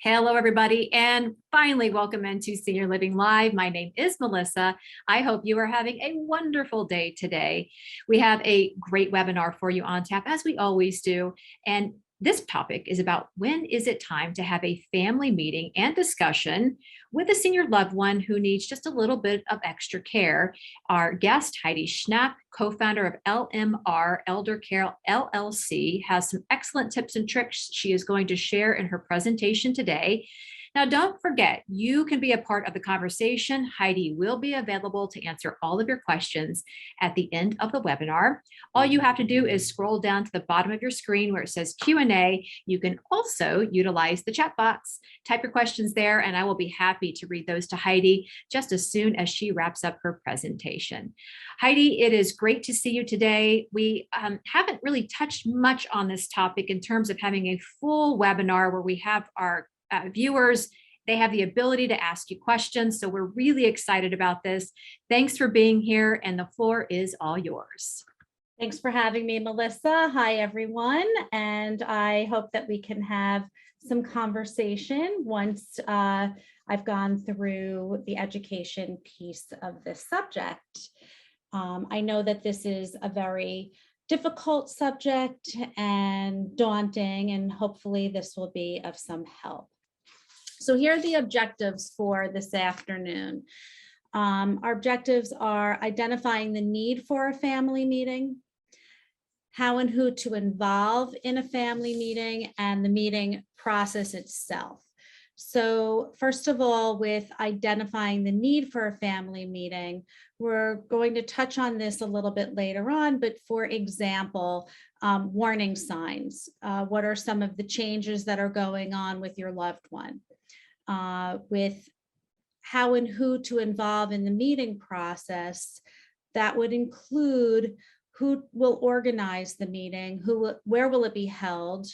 Hello, everybody, and finally welcome into Senior Living Live. My name is Melissa. I hope you are having a wonderful day today. We have a great webinar for you on tap, as we always do. And this topic is about when is it time to have a family meeting and discussion with a senior loved one who needs just a little bit of extra care. Our guest, Heidi Schnapp, co-founder of LMR Elder Care LLC, has some excellent tips and tricks she is going to share in her presentation today. Now, don't forget, you can be a part of the conversation. Heidi will be available to answer all of your questions at the end of the webinar. All you have to do is scroll down to the bottom of your screen where it says Q&A. You can also utilize the chat box. Type your questions there, and I will be happy to read those to Heidi just as soon as she wraps up her presentation. Heidi, it is great to see you today. We haven't really touched much on this topic in terms of having a full webinar where we have our viewers, they have the ability to ask you questions. So we're really excited about this. Thanks for being here, and the floor is all yours. Thanks for having me, Melissa. Hi, everyone. And I hope that we can have some conversation once I've gone through the education piece of this subject. I know that this is a very difficult subject and daunting, and hopefully this will be of some help. So here are the objectives for this afternoon. Our objectives are identifying the need for a family meeting, how and who to involve in a family meeting, and the meeting process itself. So first of all, with identifying the need for a family meeting, we're going to touch on this a little bit later on, but for example, warning signs. What are some of the changes that are going on with your loved one? With how and who to involve in the meeting process, that would include who will organize the meeting, where will it be held,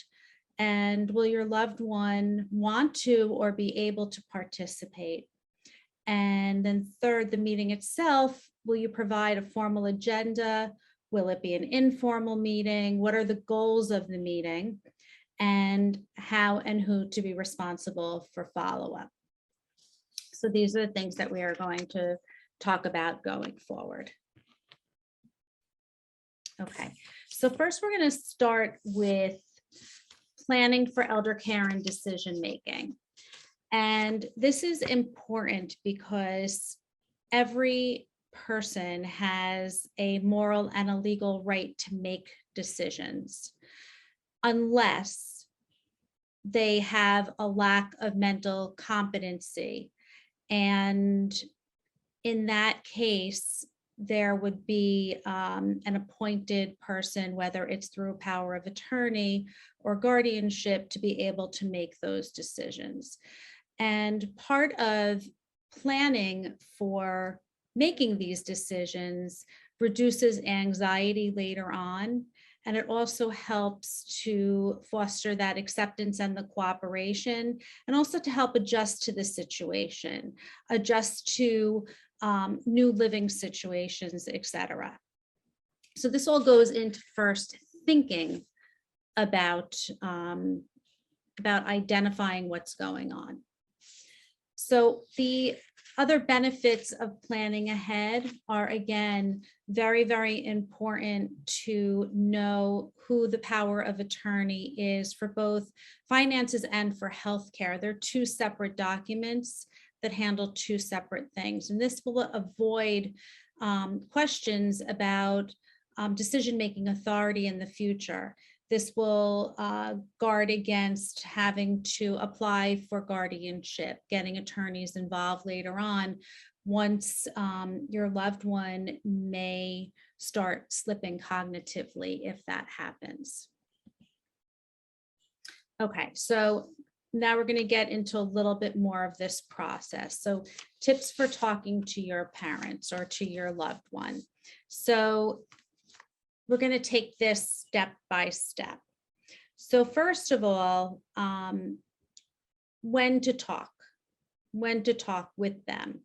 and will your loved one want to or be able to participate? And then third, the meeting itself, will you provide a formal agenda? Will it be an informal meeting? What are the goals of the meeting? And how and who to be responsible for follow-up. So these are the things that we are going to talk about going forward. Okay, so first we're going to start with planning for elder care and decision making. And this is important because every person has a moral and a legal right to make decisions, unless they have a lack of mental competency. And in that case, there would be an appointed person, whether it's through power of attorney or guardianship, to be able to make those decisions. And part of planning for making these decisions reduces anxiety later on. And it also helps to foster that acceptance and the cooperation, and also to help adjust to the situation, adjust to new living situations, etc. So this all goes into first thinking about identifying what's going on. So the other benefits of planning ahead are, again, very, very important to know who the power of attorney is for both finances and for healthcare. They're two separate documents that handle two separate things. And this will avoid questions about decision-making authority in the future. This will guard against having to apply for guardianship, getting attorneys involved later on, once your loved one may start slipping cognitively, if that happens. Okay, so now we're going to get into a little bit more of this process. So tips for talking to your parents or to your loved one. So we're going to take this step by step. So first of all, when to talk with them.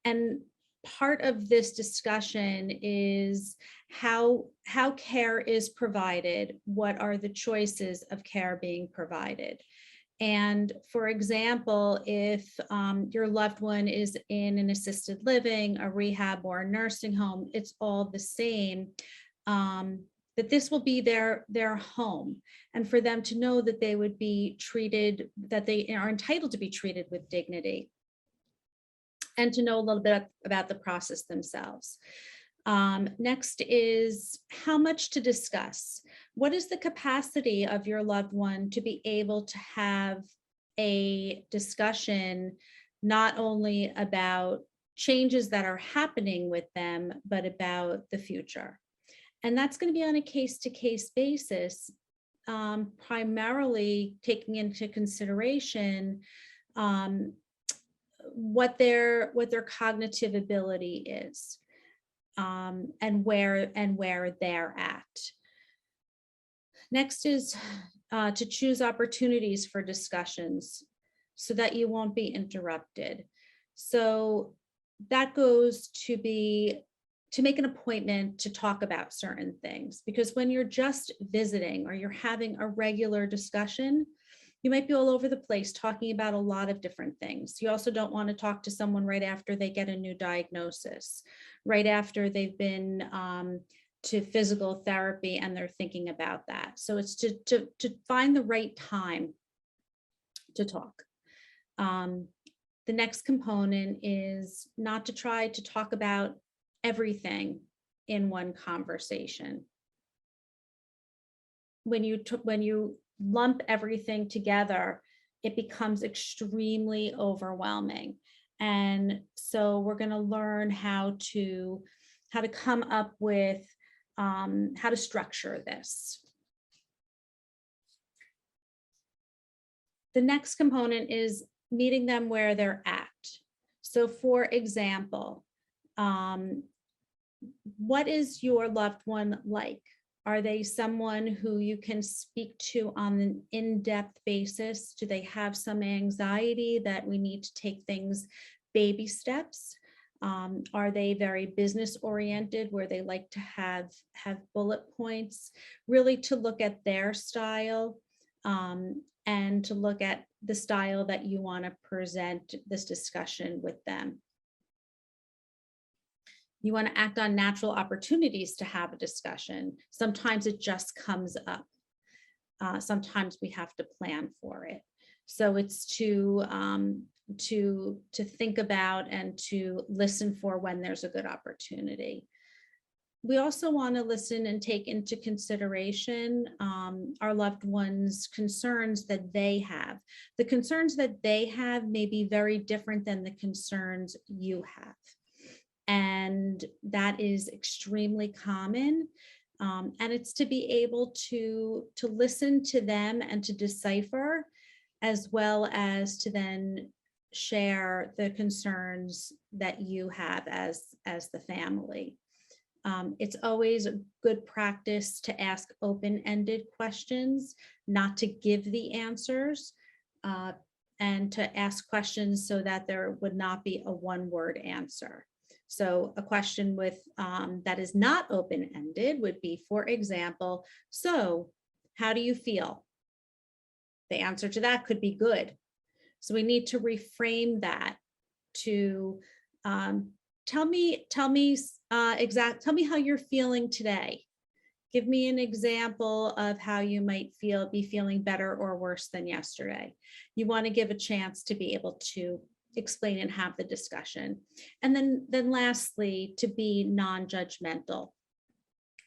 And part of this discussion is how care is provided. What are the choices of care being provided? And for example, if your loved one is in an assisted living, a rehab, or a nursing home, it's all the same. That this will be their home, and for them to know that they would be treated, that they are entitled to be treated with dignity, and to know a little bit about the process themselves. Next is how much to discuss. What is the capacity of your loved one to be able to have a discussion, not only about changes that are happening with them, but about the future? And that's going to be on a case-to-case basis, primarily taking into consideration what their cognitive ability is, and where they're at. Next is to choose opportunities for discussions so that you won't be interrupted. So that goes to make an appointment to talk about certain things, because when you're just visiting or you're having a regular discussion, you might be all over the place talking about a lot of different things. You also don't want to talk to someone right after they get a new diagnosis, right after they've been to physical therapy and they're thinking about that. So it's to find the right time to talk. The next component is not to try to talk about everything in one conversation. When you lump everything together, it becomes extremely overwhelming. And so we're going to learn how to come up with how to structure this. The next component is meeting them where they're at. So for example, what is your loved one like? Are they someone who you can speak to on an in-depth basis? Do they have some anxiety that we need to take things baby steps? Are they very business oriented where they like to have bullet points? Really to look at their style, and to look at the style that you want to present this discussion with them. You want to act on natural opportunities to have a discussion. Sometimes it just comes up. Sometimes we have to plan for it. So it's to think about and to listen for when there's a good opportunity. We also want to listen and take into consideration our loved ones' concerns that they have. The concerns that they have may be very different than the concerns you have. And that is extremely common. And it's to be able to listen to them and to decipher, as well as to then share the concerns that you have as the family. It's always a good practice to ask open-ended questions, not to give the answers, and to ask questions so that there would not be a one-word answer. So a question with that is not open-ended would be, for example, so how do you feel? The answer to that could be good. So we need to reframe that to tell me how you're feeling today. Give me an example of how you might be feeling better or worse than yesterday. You want to give a chance to be able to explain and have the discussion. And then lastly, to be non-judgmental.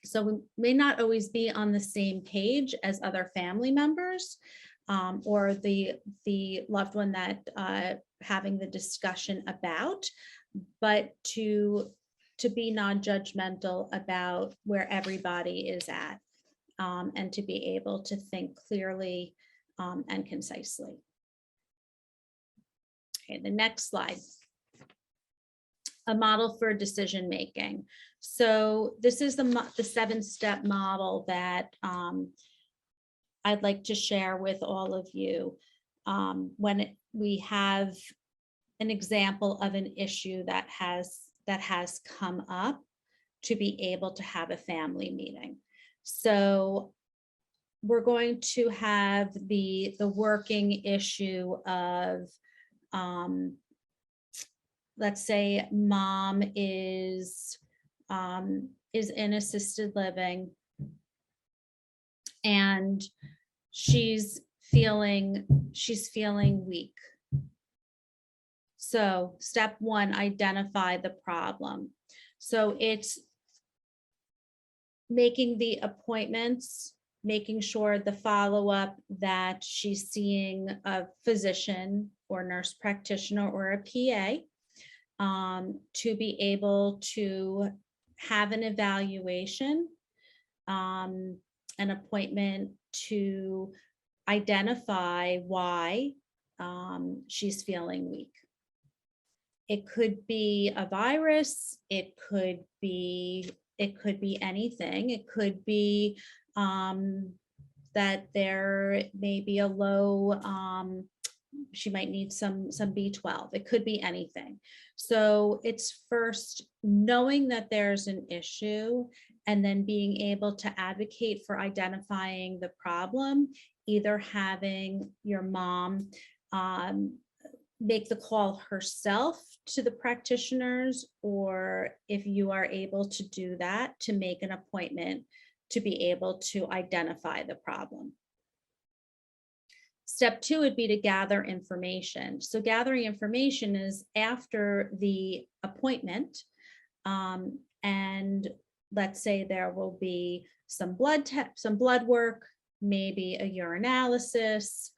So we may not always be on the same page as other family members, or the loved one that having the discussion about, but to be non-judgmental about where everybody is at, and to be able to think clearly and concisely. Okay, the next slide. A model for decision making. So this is the 7-step model that I'd like to share with all of you when we have an example of an issue that has come up, to be able to have a family meeting. So we're going to have the working issue of, let's say mom is in assisted living and she's feeling weak. So step one, identify the problem. So it's making the appointments, making sure the follow-up that she's seeing a physician or nurse practitioner or a PA, to be able to have an evaluation, an appointment to identify why she's feeling weak. It could be a virus, it could be anything. It could be that there may be a low, she might need some B12. It could be anything. So it's first knowing that there's an issue and then being able to advocate for identifying the problem, either having your mom make the call herself to the practitioners, or if you are able to do that, to make an appointment to be able to identify the problem. Step two would be to gather information. So gathering information is after the appointment, and let's say there will be some blood work, maybe a urinalysis,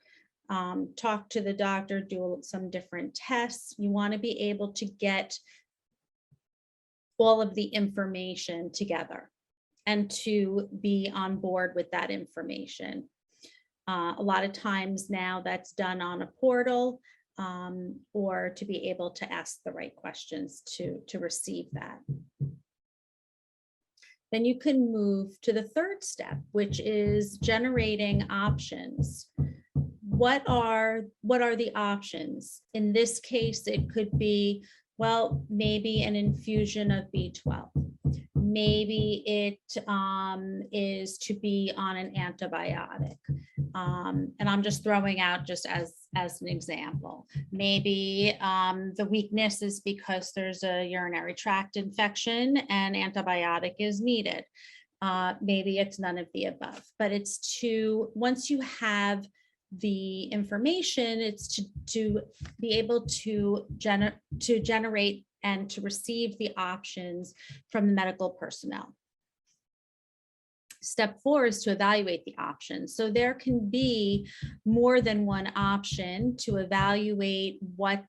talk to the doctor, do some different tests. You want to be able to get all of the information together and to be on board with that information. A lot of times now that's done on a portal, or to be able to ask the right questions to receive that. Then you can move to the third step, which is generating options. What are the options? In this case, it could be, well, maybe an infusion of B12. Maybe it is to be on an antibiotic. And I'm just throwing out just as an example. Maybe the weakness is because there's a urinary tract infection and antibiotic is needed. Maybe it's none of the above, but it's once you have the information, it's to be able to generate and to receive the options from the medical personnel. Step four is to evaluate the options. So there can be more than one option to evaluate what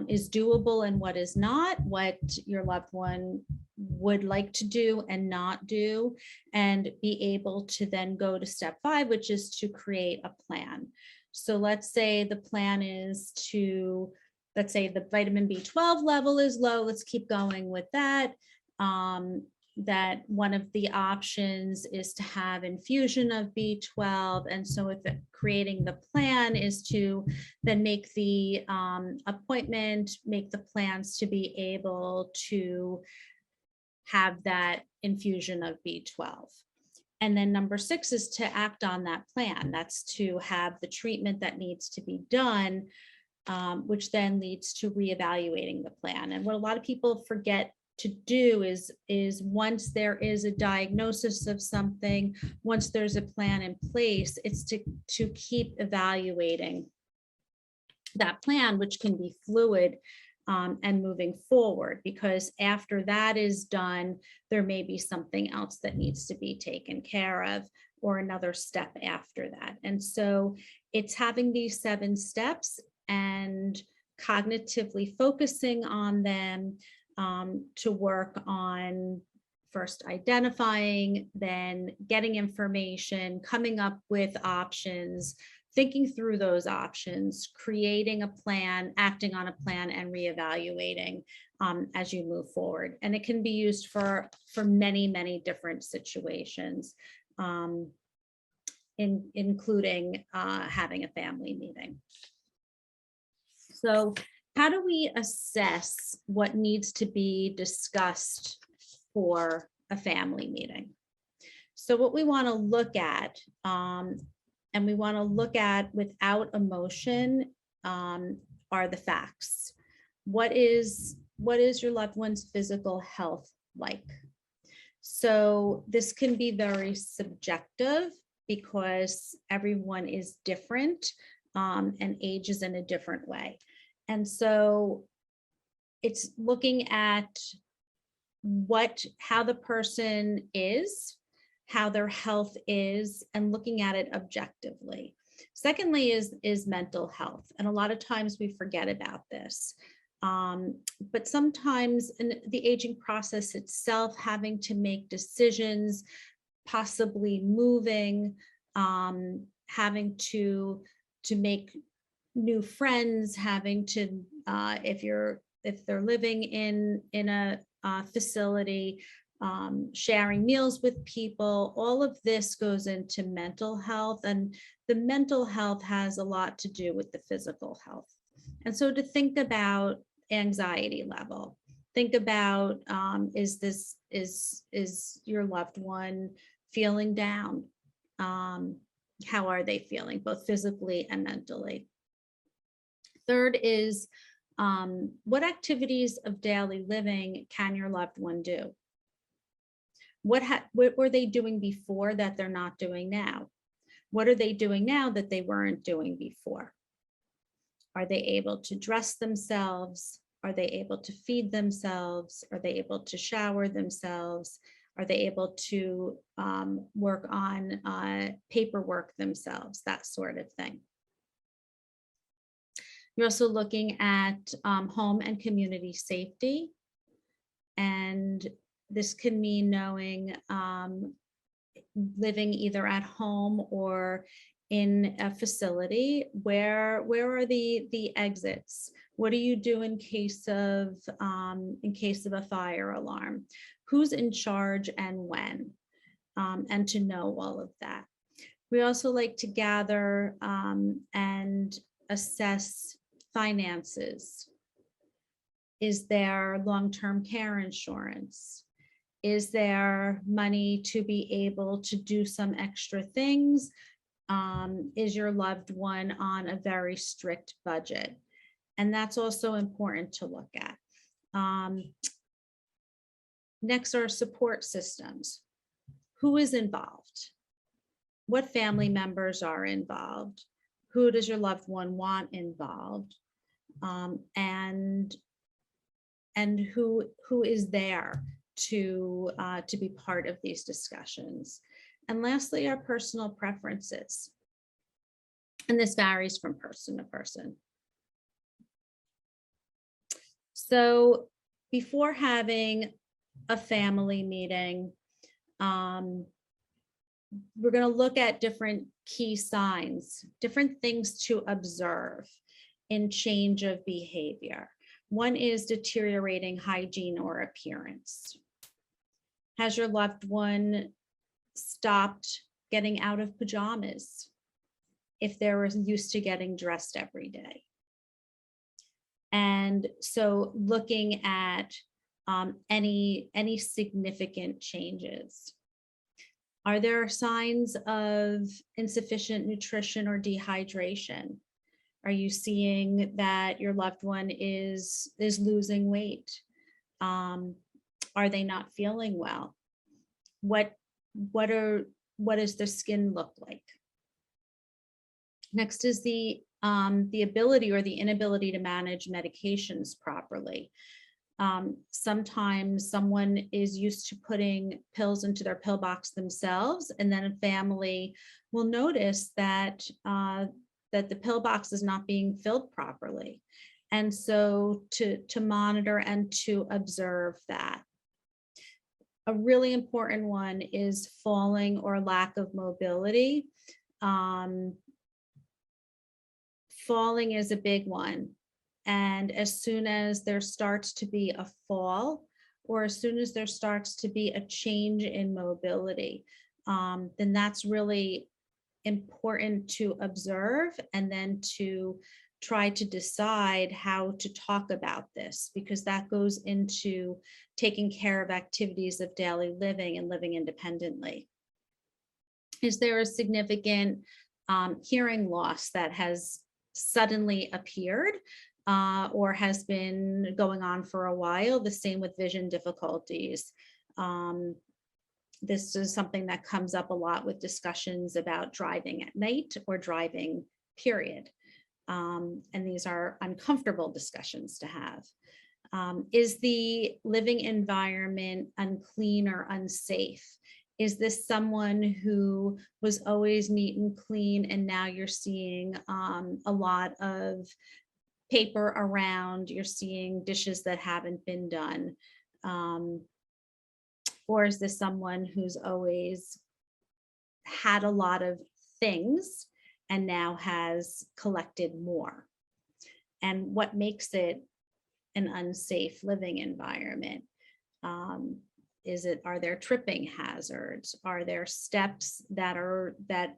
is doable and what is not, what your loved one would like to do and not do, and be able to then go to step five, which is to create a plan. So let's say the plan is to, let's say the vitamin B12 level is low. Let's keep going with that. That one of the options is to have infusion of B12. And so if creating the plan is to then make the appointment, make the plans to be able to have that infusion of B12. And then number six is to act on that plan. That's to have the treatment that needs to be done, which then leads to reevaluating the plan. And what a lot of people forget to do is once there is a diagnosis of something, once there's a plan in place, it's to keep evaluating that plan, which can be fluid and moving forward, because after that is done, there may be something else that needs to be taken care of, or another step after that. And so it's having these 7 steps and cognitively focusing on them, to work on first identifying, then getting information, coming up with options, thinking through those options, creating a plan, acting on a plan, and reevaluating as you move forward. And it can be used for many, many different situations, including having a family meeting. So how do we assess what needs to be discussed for a family meeting? So what we want to look at, and we want to look at without emotion, are the facts. What is your loved one's physical health like? So this can be very subjective because everyone is different, and ages in a different way. And so it's looking at how the person is, how their health is, and looking at it objectively. Secondly is mental health. And a lot of times we forget about this. But sometimes in the aging process itself, having to make decisions, possibly moving, having to make new friends, having to, if they're living in a facility, sharing meals with people, all of this goes into mental health, and the mental health has a lot to do with the physical health. And so to think about anxiety level, think about, is your loved one feeling down? How are they feeling, both physically and mentally? Third is, what activities of daily living can your loved one do? What were they doing before that they're not doing now? What are they doing now that they weren't doing before? Are they able to dress themselves? Are they able to feed themselves? Are they able to shower themselves? Are they able to work on paperwork themselves? That sort of thing. You're also looking at home and community safety. And this can mean knowing living either at home or in a facility, where are the exits? What do you do in case of a fire alarm? Who's in charge and when? And to know all of that. We also like to gather and assess finances. Is there long-term care insurance? Is there money to be able to do some extra things? Is your loved one on a very strict budget? And that's also important to look at. Next are support systems. Who is involved? What family members are involved? Who does your loved one want involved? And who is there to be part of these discussions? And lastly, our personal preferences. And this varies from person to person. So before having a family meeting, we're going to look at different key signs, different things to observe in change of behavior. One is deteriorating hygiene or appearance. Has your loved one stopped getting out of pajamas if they were used to getting dressed every day? And so looking at any significant changes. Are there signs of insufficient nutrition or dehydration? Are you seeing that your loved one is losing weight? Are they not feeling well? What does their skin look like? Next is the ability or the inability to manage medications properly. Sometimes someone is used to putting pills into their pill box themselves, and then a family will notice that that the pill box is not being filled properly. And so to monitor and to observe that. A really important one is falling or lack of mobility. Falling is a big one. And as soon as there starts to be a fall, or as soon as there starts to be a change in mobility, then that's really important to observe, and then to try to decide how to talk about this, because that goes into taking care of activities of daily living and living independently. Is there a significant hearing loss that has suddenly appeared or has been going on for a while? The same with vision difficulties. This is something that comes up a lot with discussions about driving at night or driving, period. And these are uncomfortable discussions to have. Is the living environment unclean or unsafe? Is this someone who was always neat and clean and now you're seeing a lot of paper around, you're seeing dishes that haven't been done? Or is this someone who's always had a lot of things and now has collected more? And what makes it an unsafe living environment? Are there tripping hazards? Are there steps that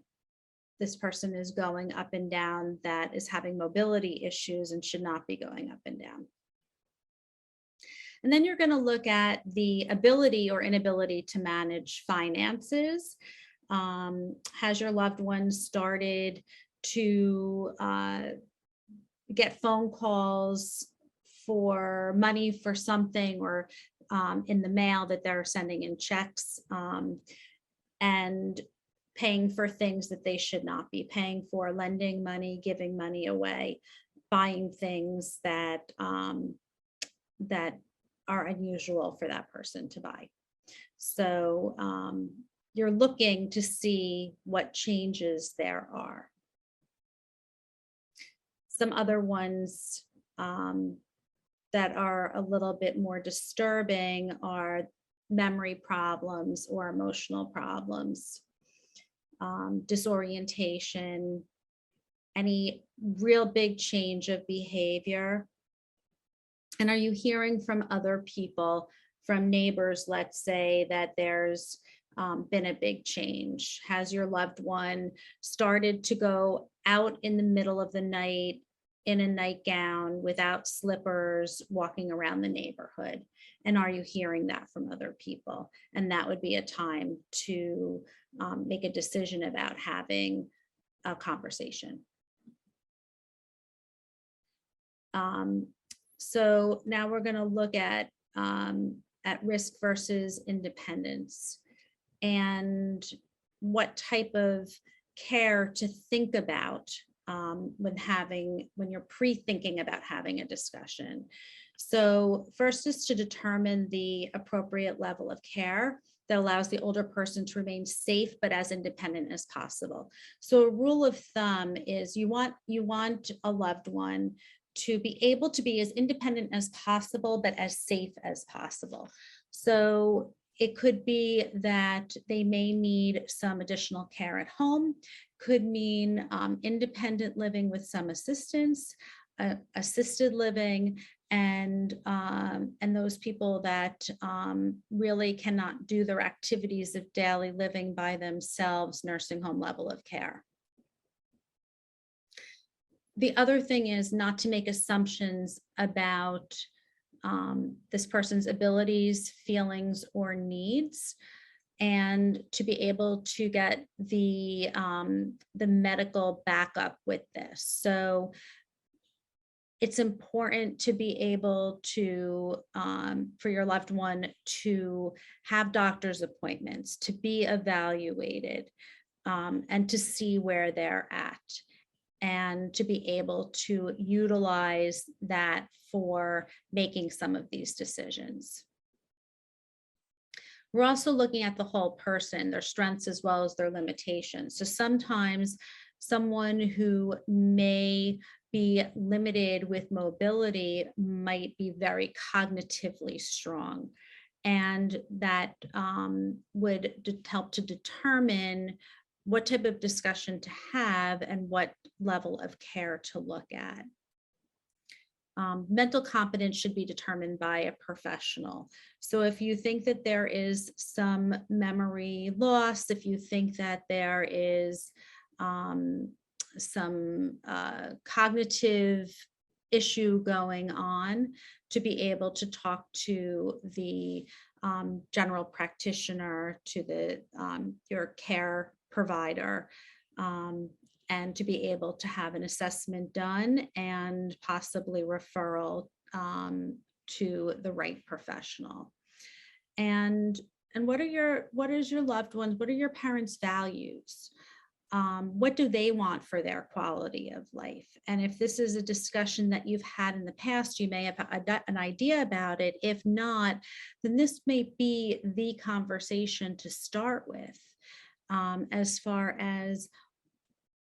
this person is going up and down that is having mobility issues and should not be going up and down? And then you're going to look at the ability or inability to manage finances. Has your loved one started to get phone calls for money for something, or in the mail that they're sending in checks and paying for things that they should not be paying for, lending money, giving money away, buying things that that are unusual for that person to buy? So you're looking to see what changes there are. Some other ones that are a little bit more disturbing are memory problems or emotional problems, disorientation, any real big change of behavior. And are you hearing from other people, from neighbors, let's say, that there's been a big change? Has your loved one started to go out in the middle of the night in a nightgown without slippers, walking around the neighborhood? And are you hearing that from other people? And that would be a time to make a decision about having a conversation. So now we're going to look at risk versus independence, and what type of care to think about when you're pre-thinking about having a discussion. So first is to determine the appropriate level of care that allows the older person to remain safe but as independent as possible. So a rule of thumb is you want a loved one to be able to be as independent as possible but as safe as possible. So it could be that they may need some additional care at home, could mean independent living with some assistance, assisted living, and those people that really cannot do their activities of daily living by themselves, nursing home level of care. The other thing is not to make assumptions about this person's abilities, feelings, or needs, and to be able to get the medical backup with this. So it's important to be able to, for your loved one to have doctor's appointments, to be evaluated, and to see where they're at, and to be able to utilize that for making some of these decisions. We're also looking at the whole person, their strengths as well as their limitations. So sometimes someone who may be limited with mobility might be very cognitively strong, and that would help to determine what type of discussion to have and what level of care to look at. Mental competence should be determined by a professional. So if you think that there is some memory loss, if you think that there is some cognitive issue going on, to be able to talk to the general practitioner, to the your care provider, and to be able to have an assessment done and possibly referral to the right professional. And what is your loved ones? What are your parents' values? What do they want for their quality of life? And if this is a discussion that you've had in the past, you may have an idea about it. If not, then this may be the conversation to start with, as far as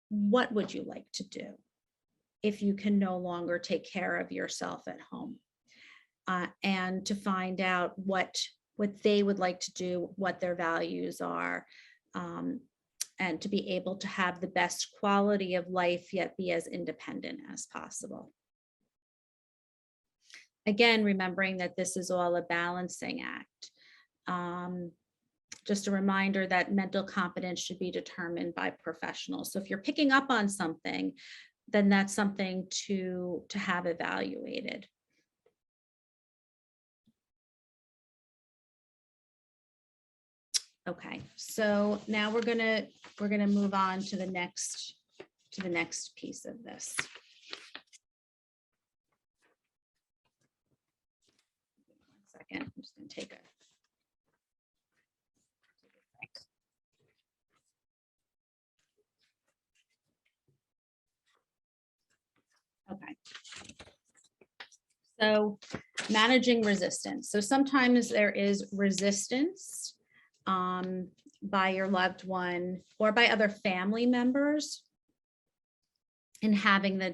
what would you like to do if you can no longer take care of yourself at home, and to find out what they would like to do, what their values are, and to be able to have the best quality of life, yet be as independent as possible. Again, remembering that this is all a balancing act. Just a reminder that mental competence should be determined by professionals. So if you're picking up on something, then that's something to have evaluated. Okay, so now we're gonna move on to the next piece of this. One second, I'm just gonna take a okay. So managing resistance. So sometimes there is resistance by your loved one or by other family members in having a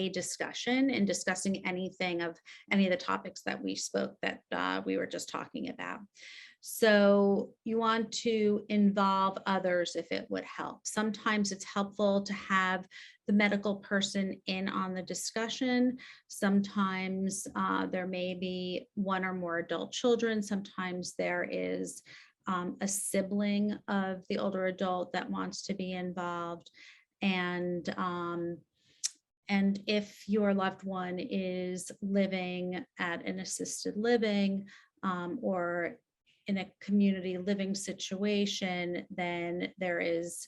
discussion and discussing any of the topics that we were just talking about. So you want to involve others if it would help. Sometimes it's helpful to have the medical person in on the discussion. Sometimes there may be one or more adult children. Sometimes there is a sibling of the older adult that wants to be involved. And if your loved one is living at an assisted living or in a community living situation, then there is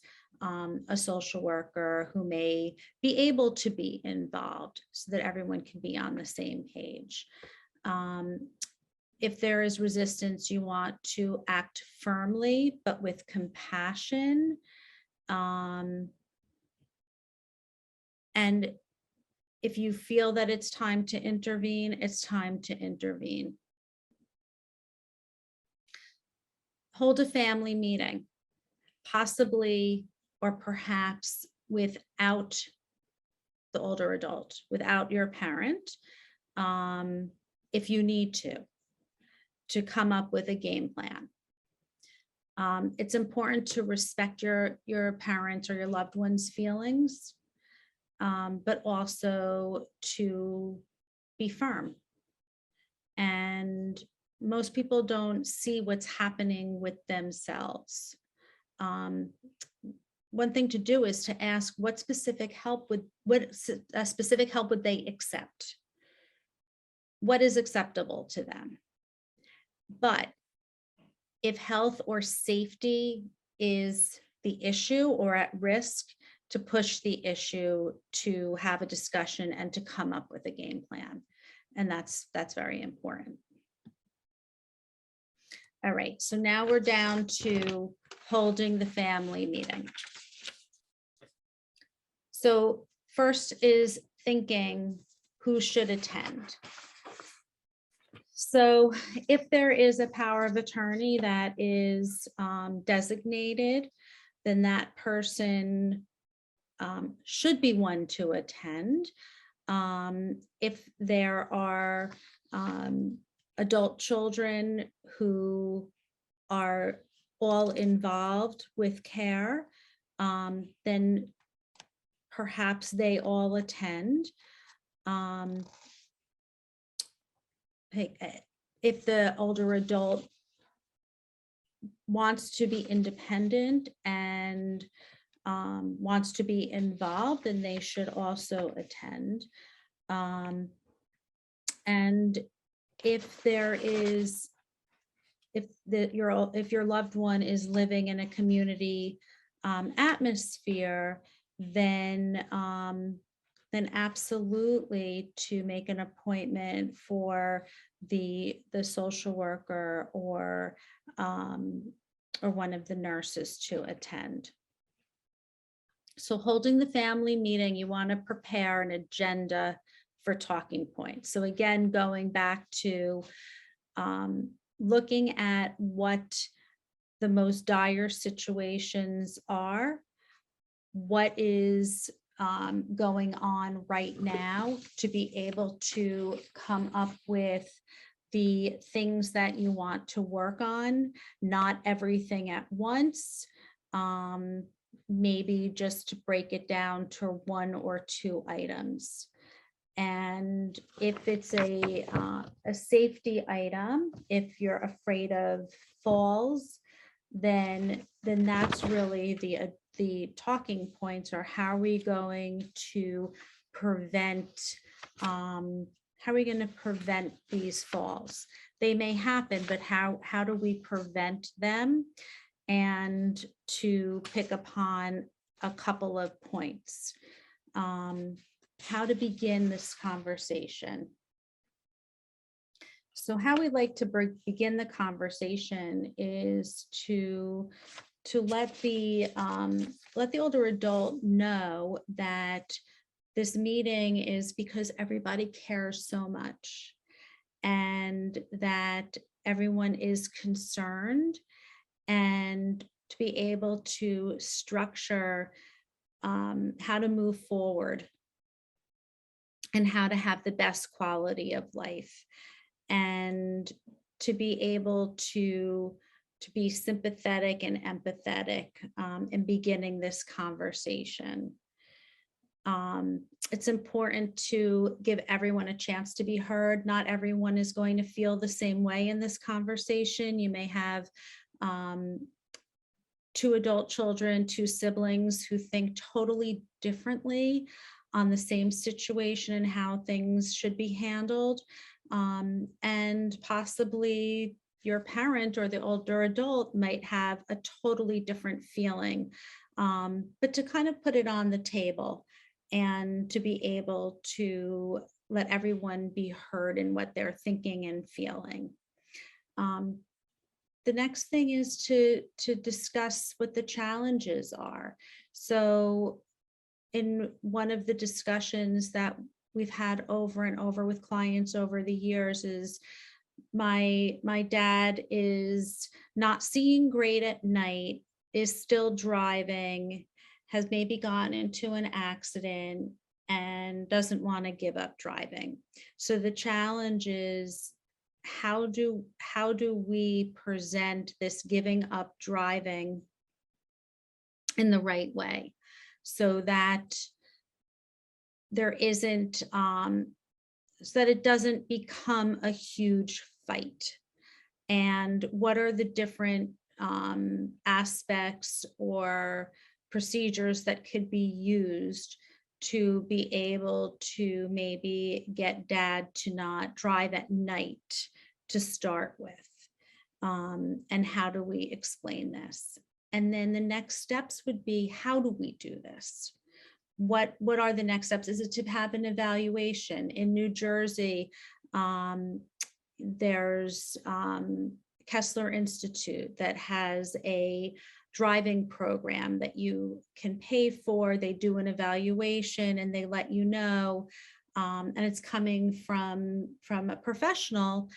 a social worker who may be able to be involved so that everyone can be on the same page. If there is resistance, you want to act firmly, but with compassion. And if you feel that it's time to intervene, it's time to intervene. Hold a family meeting, possibly or perhaps without the older adult, without your parent, if you need to come up with a game plan. It's important to respect your parents or your loved one's feelings, but also to be firm. And most people don't see what's happening with themselves. One thing to do is to ask what specific help would they accept? What is acceptable to them? But if health or safety is the issue or at risk, to push the issue, to have a discussion and to come up with a game plan. And that's very important. All right, so now we're down to holding the family meeting. So first is thinking who should attend. So if there is a power of attorney that is designated, then that person should be one to attend. If there are adult children who are all involved with care, then perhaps they all attend. If the older adult wants to be independent and wants to be involved, then they should also attend. And if there is if your loved one is living in a community atmosphere, then absolutely to make an appointment for the social worker or one of the nurses to attend. So holding the family meeting, you want to prepare an agenda for talking points. So again, going back to looking at what the most dire situations are, what is going on right now, to be able to come up with the things that you want to work on, not everything at once. Maybe just to break it down to 1 or 2 items. And if it's a safety item, if you're afraid of falls, then that's really the talking points, or how are we going to prevent these falls? They may happen, but how do we prevent them? And to pick upon a couple of points. How to begin this conversation. So how we like to begin the conversation is to let the older adult know that this meeting is because everybody cares so much, and that everyone is concerned, and to be able to structure how to move forward and how to have the best quality of life, and to be able to be sympathetic and empathetic in beginning this conversation. It's important to give everyone a chance to be heard. Not everyone is going to feel the same way in this conversation. You may have 2 adult children, 2 siblings who think totally differently on the same situation and how things should be handled. And possibly your parent or the older adult might have a totally different feeling. But to kind of put it on the table and to be able to let everyone be heard in what they're thinking and feeling. The next thing is to discuss what the challenges are. So in one of the discussions that we've had over and over with clients over the years is my dad is not seeing great at night, is still driving, has maybe gotten into an accident, and doesn't want to give up driving. So the challenge is, how do we present this giving up driving in the right way, so that there isn't so that it doesn't become a huge fight? And what are the different aspects or procedures that could be used to be able to maybe get dad to not drive at night to start with? And how do we explain this? And then the next steps would be, how do we do this? What are the next steps? Is it to have an evaluation? In New Jersey, there's Kessler Institute that has a driving program that you can pay for. They do an evaluation and they let you know, and it's coming from a professional,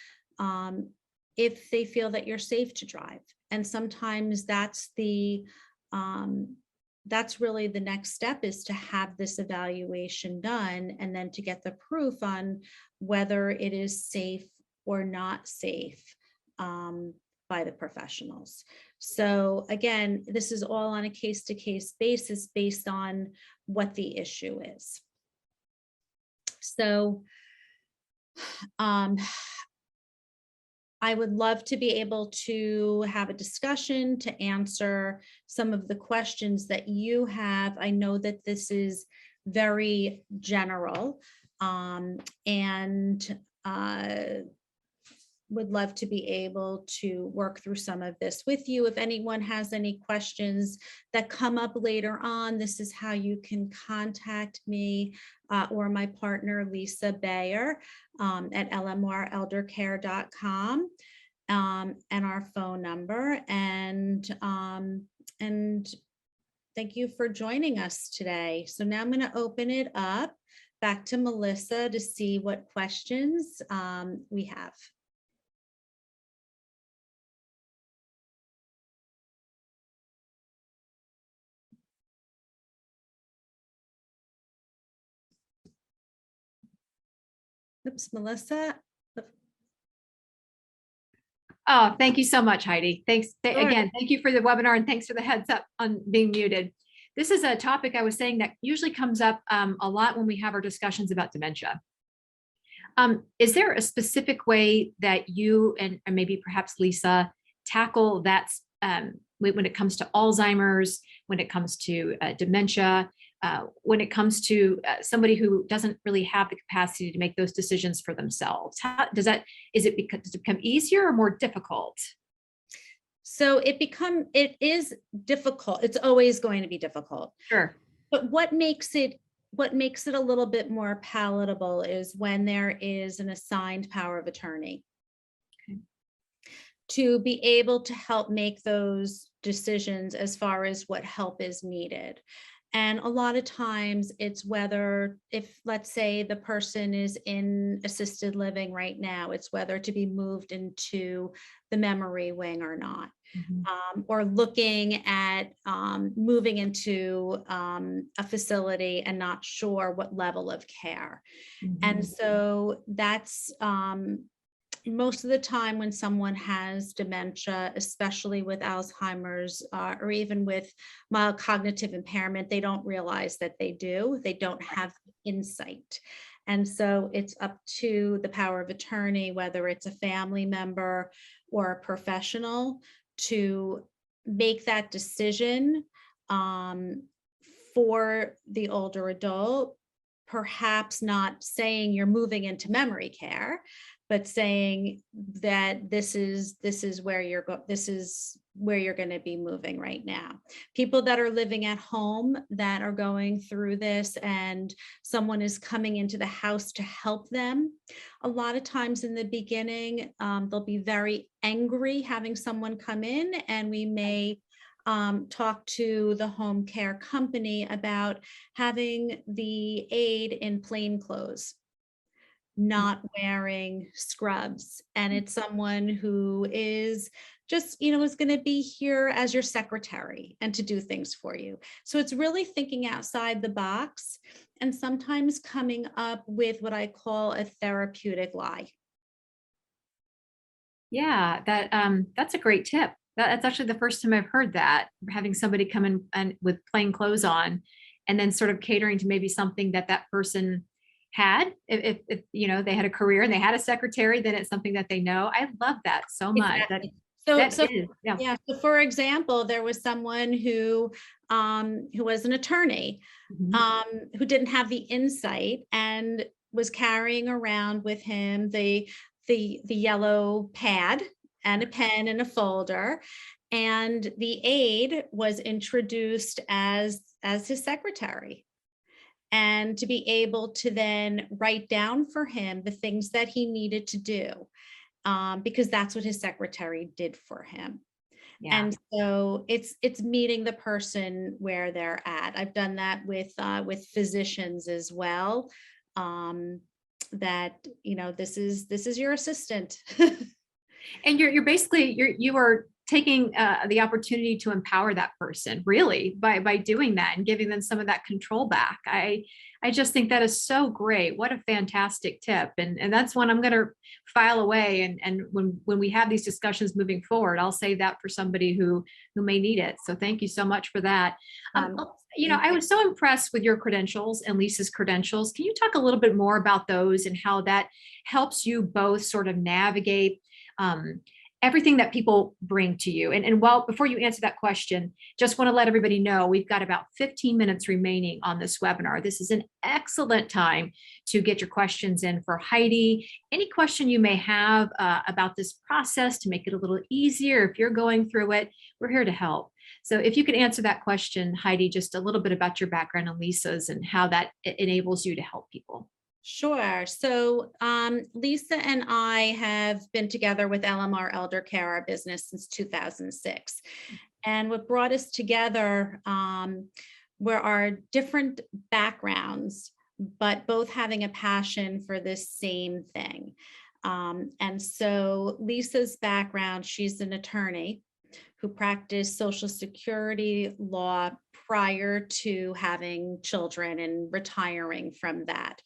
if they feel that you're safe to drive. And sometimes that's really the next step, is to have this evaluation done, and then to get the proof on whether it is safe or not safe by the professionals. So again, this is all on a case-to-case basis based on what the issue is. So I would love to be able to have a discussion to answer some of the questions that you have. I know that this is very general, and would love to be able to work through some of this with you. If anyone has any questions that come up later on, this is how you can contact me or my partner, Lisa Bayer, at lmreldercare.com, and our phone number. And thank you for joining us today. So now I'm going to open it up back to Melissa to see what questions we have. Oops, Melissa. Oh, thank you so much, Heidi. Thanks Sure. again. Thank you for the webinar, and thanks for the heads up on being muted. This is a topic I was saying that usually comes up a lot when we have our discussions about dementia. Is there a specific way that you and maybe perhaps Lisa tackle that when it comes to Alzheimer's, when it comes to dementia, when it comes to somebody who doesn't really have the capacity to make those decisions for themselves? How does it become easier or more difficult? So it is difficult. It's always going to be difficult. Sure. But what makes it a little bit more palatable is when there is an assigned power of attorney. Okay. To be able to help make those decisions as far as what help is needed. And a lot of times it's whether, if let's say the person is in assisted living right now, it's whether to be moved into the memory wing or not. Mm-hmm. Or looking at moving into a facility and not sure what level of care. Mm-hmm. And so that's most of the time when someone has dementia, especially with Alzheimer's or even with mild cognitive impairment, they don't realize that they do. They don't have insight. And so it's up to the power of attorney, whether it's a family member or a professional, to make that decision for the older adult, perhaps not saying you're moving into memory care, but saying that this is where you're going to be moving right now. People that are living at home that are going through this and someone is coming into the house to help them, a lot of times in the beginning, they'll be very angry having someone come in, and we may talk to the home care company about having the aide in plain clothes, not wearing scrubs. And it's someone who is just, is going to be here as your secretary and to do things for you. So it's really thinking outside the box and sometimes coming up with what I call a therapeutic lie. Yeah, that's a great tip. That's actually the first time I've heard that, having somebody come in and with plain clothes on, and then sort of catering to maybe something that person had. If they had a career and they had a secretary, then it's something that they know. I love that so much. Exactly. Yeah. So for example, there was someone who was an attorney, Mm-hmm. who didn't have the insight and was carrying around with him the yellow pad and a pen and a folder, and the aide was introduced as his secretary, and to be able to then write down for him the things that he needed to do, because that's what his secretary did for him. Yeah. And so it's meeting the person where they're at. I've done that with physicians as well. That this is your assistant. And you're basically you are taking the opportunity to empower that person, really, by doing that and giving them some of that control back. I just think that is so great. What a fantastic tip. And that's one I'm going to file away. And when we have these discussions moving forward, I'll save that for somebody who may need it. So thank you so much for that. I was so impressed with your credentials and Lisa's credentials. Can you talk a little bit more about those and how that helps you both sort of navigate everything that people bring to you. And while before you answer that question, just want to let everybody know we've got about 15 minutes remaining on this webinar. This is an excellent time to get your questions in for Heidi. Any question you may have about this process to make it a little easier if you're going through it, we're here to help. So if you could answer that question, Heidi, just a little bit about your background and Lisa's and how that enables you to help people. Sure. So Lisa and I have been together with LMR Elder Care, our business, since 2006. And what brought us together were our different backgrounds, but both having a passion for this same thing. And so Lisa's background, she's an attorney who practiced Social Security law prior to having children and retiring from that.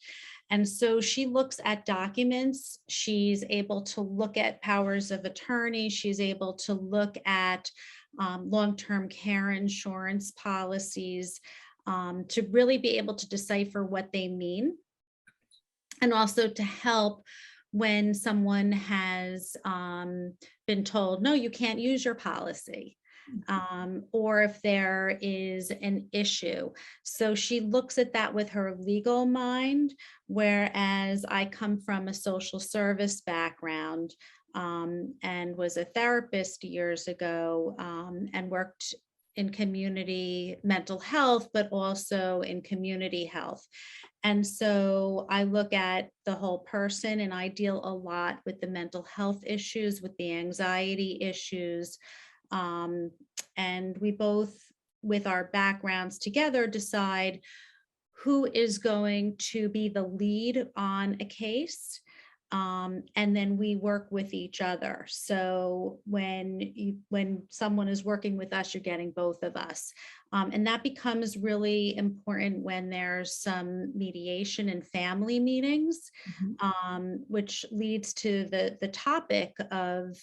And so she looks at documents, she's able to look at powers of attorney, she's able to look at long-term care insurance policies to really be able to decipher what they mean, and also to help when someone has been told, no, you can't use your policy. Or if there is an issue. So she looks at that with her legal mind, whereas I come from a social service background and was a therapist years ago and worked in community mental health, but also in community health. And so I look at the whole person, and I deal a lot with the mental health issues, with the anxiety issues. And we both, with our backgrounds together, decide who is going to be the lead on a case. And then we work with each other. So when someone is working with us, you're getting both of us. And that becomes really important when there's some mediation and family meetings, which leads to the topic of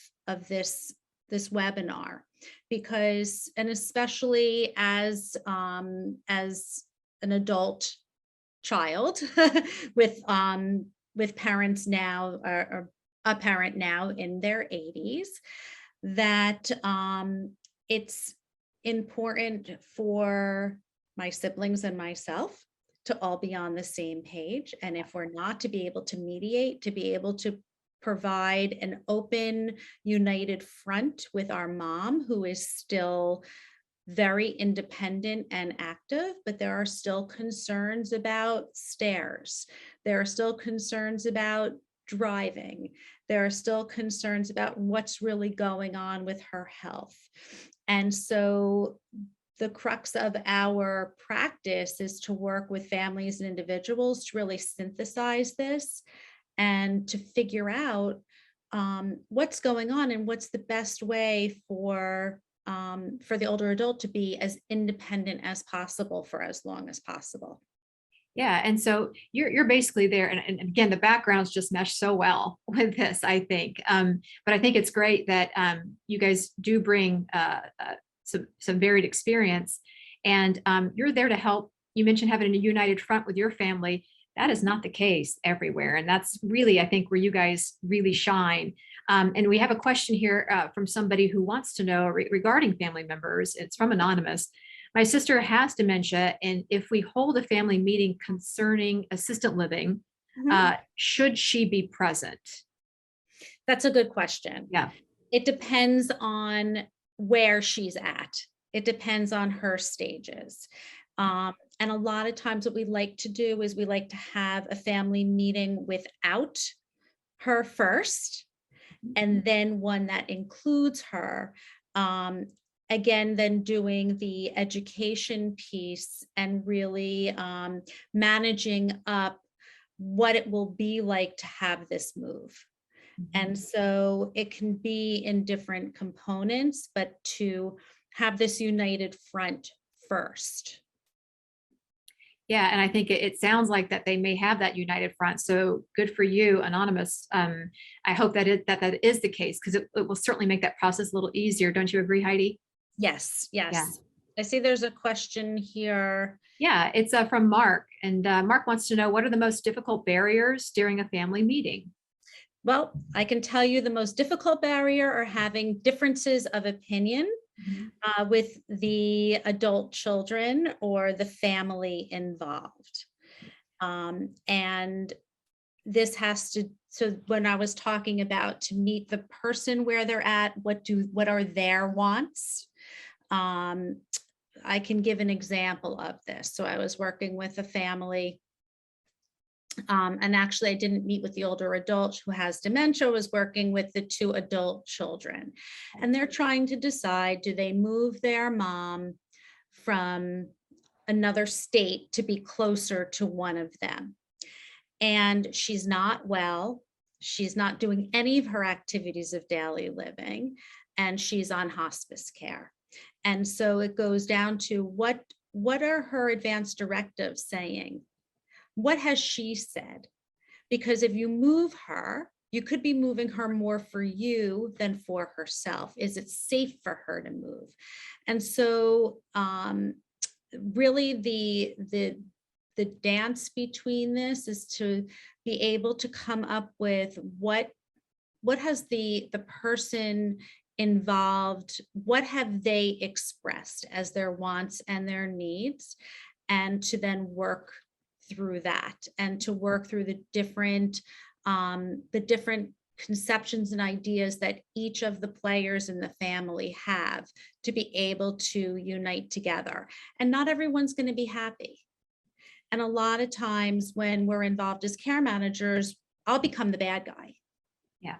this webinar, because, and especially as an adult child with parents now, or a parent now in their 80s, that it's important for my siblings and myself to all be on the same page. And if we're not, to be able to mediate, to be able to provide an open, united front with our mom, who is still very independent and active, but there are still concerns about stairs. There are still concerns about driving. There are still concerns about what's really going on with her health. And so the crux of our practice is to work with families and individuals to really synthesize this and to figure out what's going on and what's the best way for the older adult to be as independent as possible for as long as possible. Yeah, and so you're basically there, and again, the backgrounds just mesh so well with this, I think. But I think it's great that you guys do bring some varied experience, and you're there to help. You mentioned having a united front with your family. That is not the case everywhere, and that's really, I think, where you guys really shine. And we have a question here from somebody who wants to know regarding family members. It's from Anonymous. My sister has dementia, and if we hold a family meeting concerning assisted living, should she be present? That's a good question. Yeah. It depends on where she's at. It depends on her stages. And a lot of times what we like to do is we like to have a family meeting without her first, and then one that includes her. Again, then doing the education piece and really managing up what it will be like to have this move. And so it can be in different components, but to have this united front first. Yeah, and I think it sounds like that they may have that united front. So good for you, Anonymous. I hope that that is the case, because it will certainly make that process a little easier. Don't you agree, Heidi? Yes, yes. Yeah. I see there's a question here. Yeah, it's from Mark, and Mark wants to know, what are the most difficult barriers during a family meeting? Well, I can tell you the most difficult barrier are having differences of opinion with the adult children or the family involved. And this has to, so when I was talking about to meet the person where they're at, what are their wants? I can give an example of this. So I was working with a family, and actually I didn't meet with the older adult who has dementia, I was working with the two adult children. And they're trying to decide, do they move their mom from another state to be closer to one of them? And she's not well. She's not doing any of her activities of daily living, and she's on hospice care. And so it goes down to what are her advance directives saying? What has she said? Because if you move her, you could be moving her more for you than for herself. Is it safe for her to move? And so really the dance between this is to be able to come up with what has the person involved, what have they expressed as their wants and their needs, and to then work through that and to work through the different conceptions and ideas that each of the players in the family have to be able to unite together. And not everyone's going to be happy. And a lot of times when we're involved as care managers, I'll become the bad guy. Yeah.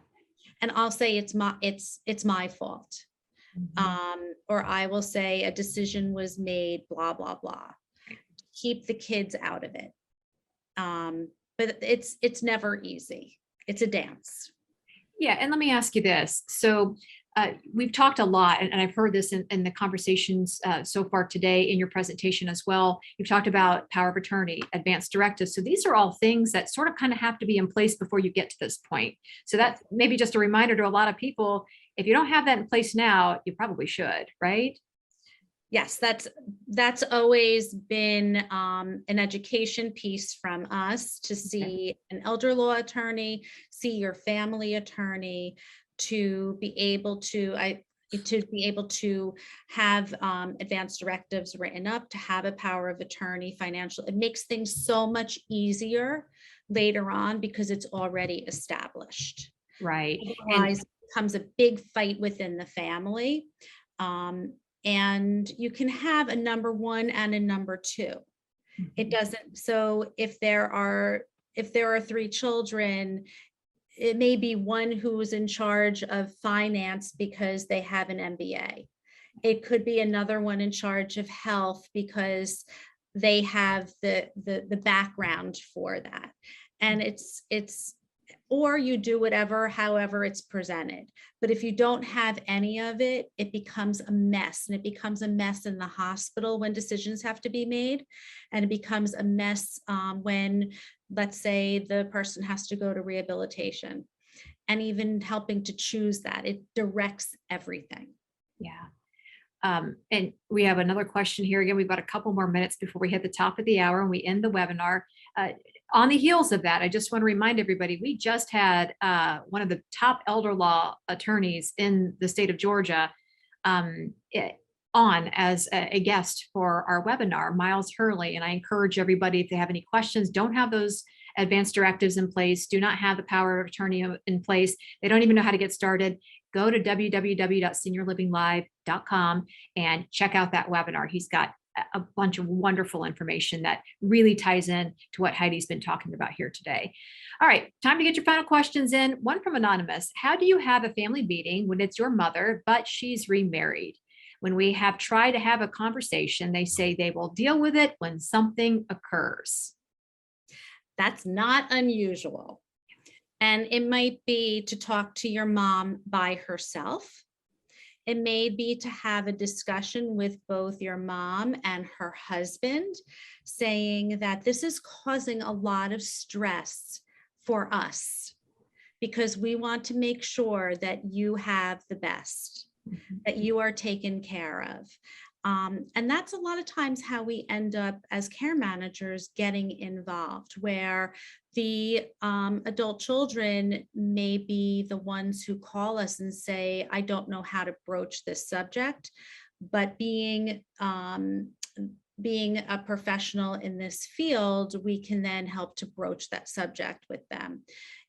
And I'll say it's my fault. Or I will say a decision was made, blah, blah, blah. Keep the kids out of it. But it's never easy. It's a dance. Yeah. And let me ask you this. So we've talked a lot, and I've heard this in the conversations so far today in your presentation as well. You've talked about power of attorney, advance directives. So these are all things that sort of kind of have to be in place before you get to this point. So that's maybe just a reminder to a lot of people, if you don't have that in place now, you probably should, right? Yes, that's always been an education piece from us to see an elder law attorney, see your family attorney, to be able to have advanced directives written up, to have a power of attorney, financial. It makes things so much easier later on because it's already established. Right. Otherwise, it becomes a big fight within the family. And you can have a number one and a number two. It doesn't, so if there are 3 children, it may be one who's in charge of finance because they have an MBA. It could be another one in charge of health because they have the background for that. And it's or you do however it's presented. But if you don't have any of it, it becomes a mess. And it becomes a mess in the hospital when decisions have to be made. And it becomes a mess when, let's say, the person has to go to rehabilitation. And even helping to choose that, it directs everything. Yeah. And we have another question here. Again, we've got a couple more minutes before we hit the top of the hour and we end the webinar. On the heels of that, I just want to remind everybody, we just had one of the top elder law attorneys in the state of Georgia on as a guest for our webinar, Miles Hurley. And I encourage everybody, if they have any questions, don't have those advanced directives in place, do not have the power of attorney in place, they don't even know how to get started, go to www.seniorlivinglive.com and check out that webinar. He's got a bunch of wonderful information that really ties in to what Heidi's been talking about here today. All right, time to get your final questions in. One from Anonymous. How do you have a family meeting when it's your mother, but she's remarried? When we have tried to have a conversation, they say they will deal with it when something occurs. That's not unusual. And it might be to talk to your mom by herself. It may be to have a discussion with both your mom and her husband, saying that this is causing a lot of stress for us because we want to make sure that you have the best, that you are taken care of. And that's a lot of times how we end up as care managers getting involved, where the adult children may be the ones who call us and say, I don't know how to broach this subject, but being a professional in this field, we can then help to broach that subject with them.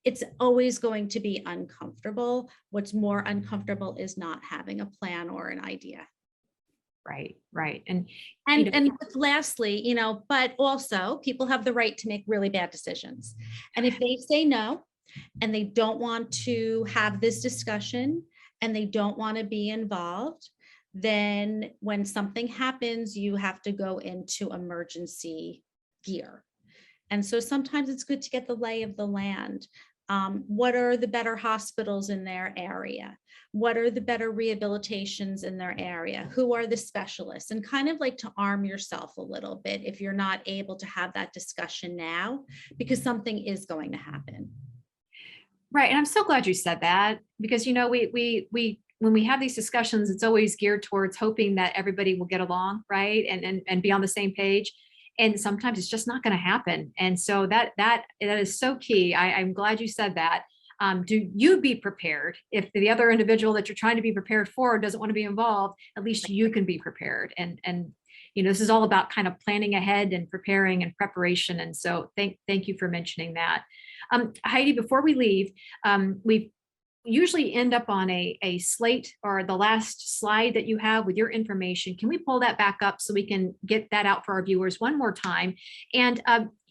It's always going to be uncomfortable. What's more uncomfortable is not having a plan or an idea. Right, right. And Lastly, but also people have the right to make really bad decisions. And if they say no, and they don't want to have this discussion, and they don't want to be involved, then when something happens, you have to go into emergency gear. And so sometimes it's good to get the lay of the land. What are the better hospitals in their area? What are the better rehabilitations in their area? Who are the specialists? And kind of like to arm yourself a little bit if you're not able to have that discussion now, because something is going to happen. right. And I'm so glad you said that, because, we when we have these discussions, it's always geared towards hoping that everybody will get along, right? And be on the same page. And sometimes it's just not going to happen. And so that is so key. I'm glad you said that. Do you be prepared? If the other individual that you're trying to be prepared for doesn't want to be involved, at least you can be prepared. And this is all about kind of planning ahead and preparing and preparation. And so thank you for mentioning that. Heidi, before we leave, we usually end up on a slate, or the last slide that you have with your information. Can we pull that back up so we can get that out for our viewers one more time? And,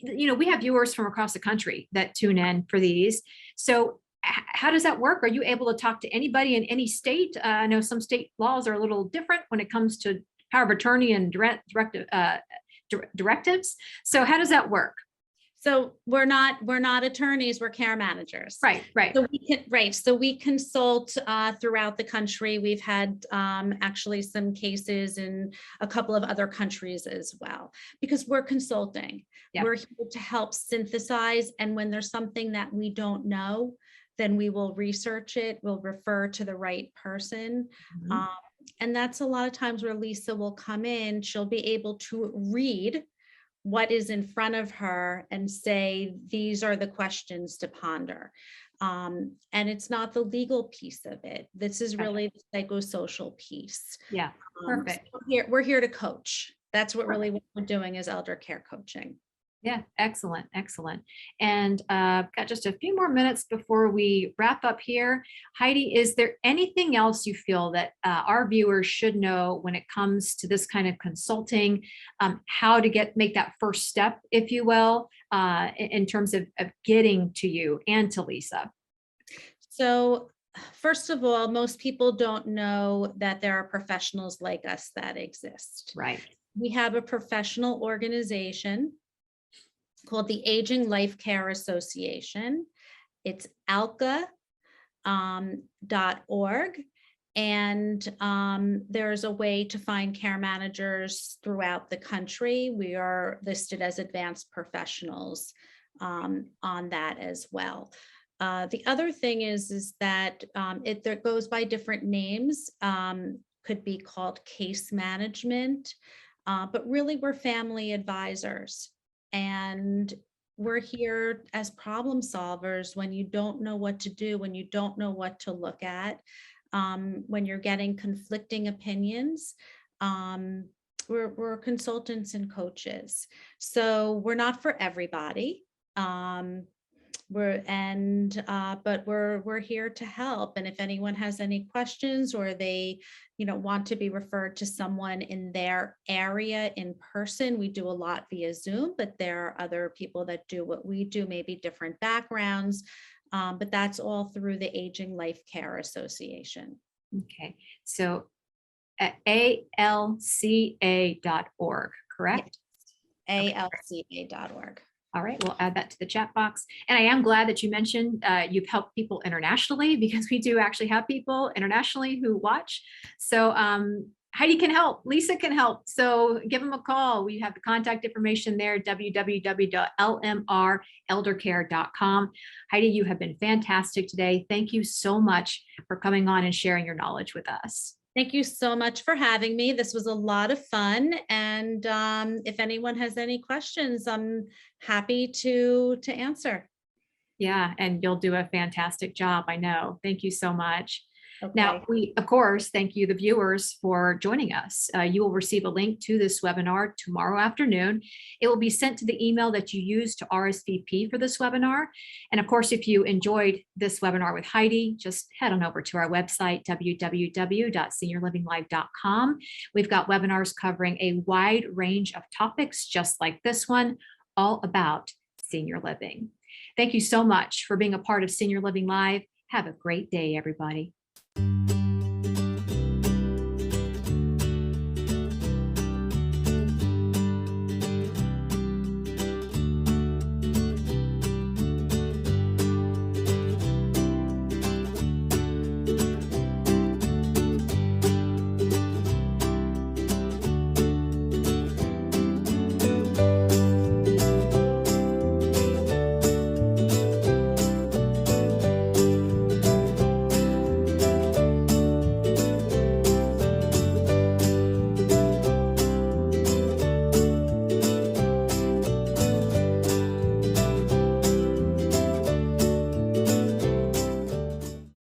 we have viewers from across the country that tune in for these. So how does that work? Are you able to talk to anybody in any state? I know some state laws are a little different when it comes to power of attorney and directives. So how does that work? So we're not attorneys, we're care managers. Right. So we consult throughout the country. We've had actually some cases in a couple of other countries as well, because we're consulting. Yep. We're here to help synthesize. And when there's something that we don't know, then we will research it. We'll refer to the right person. Mm-hmm. And that's a lot of times where Lisa will come in. She'll be able to read what is in front of her and say, these are the questions to ponder. And it's not the legal piece of it. This is really the psychosocial piece. Yeah, perfect. So we're here to coach. That's what really what we're doing is elder care coaching. Yeah, excellent, excellent. And got just a few more minutes before we wrap up here. Heidi, is there anything else you feel that our viewers should know when it comes to this kind of consulting, how to make that first step, if you will, in terms of getting to you and to Lisa? So first of all, most people don't know that there are professionals like us that exist. Right. We have a professional organization called the Aging Life Care Association. It's alca.org. And there's a way to find care managers throughout the country. We are listed as advanced professionals on that as well. The other thing is that it goes by different names, could be called case management, but really we're family advisors. And we're here as problem solvers when you don't know what to do, when you don't know what to look at, when you're getting conflicting opinions. We're consultants and coaches. So we're not for everybody. But we're here to help. And if anyone has any questions, or they want to be referred to someone in their area in person, we do a lot via Zoom, but there are other people that do what we do, maybe different backgrounds, but that's all through the Aging Life Care Association. Okay, so ALCA.org, correct? Yes. ALCA.org. All right, we'll add that to the chat box. And I am glad that you mentioned you've helped people internationally, because we do actually have people internationally who watch. So Heidi can help, Lisa can help. So give them a call. We have the contact information there, www.lmreldercare.com. Heidi, you have been fantastic today. Thank you so much for coming on and sharing your knowledge with us. Thank you so much for having me. This was a lot of fun. And if anyone has any questions, I'm happy to answer. Yeah, and you'll do a fantastic job. I know. Thank you so much. Now, Okay. we, of course, thank you, the viewers, for joining us. You will receive a link to this webinar tomorrow afternoon. It will be sent to the email that you used to RSVP for this webinar. And of course, if you enjoyed this webinar with Heidi, just head on over to our website, www.seniorlivinglive.com. We've got webinars covering a wide range of topics, just like this one, all about senior living. Thank you so much for being a part of Senior Living Live. Have a great day, everybody.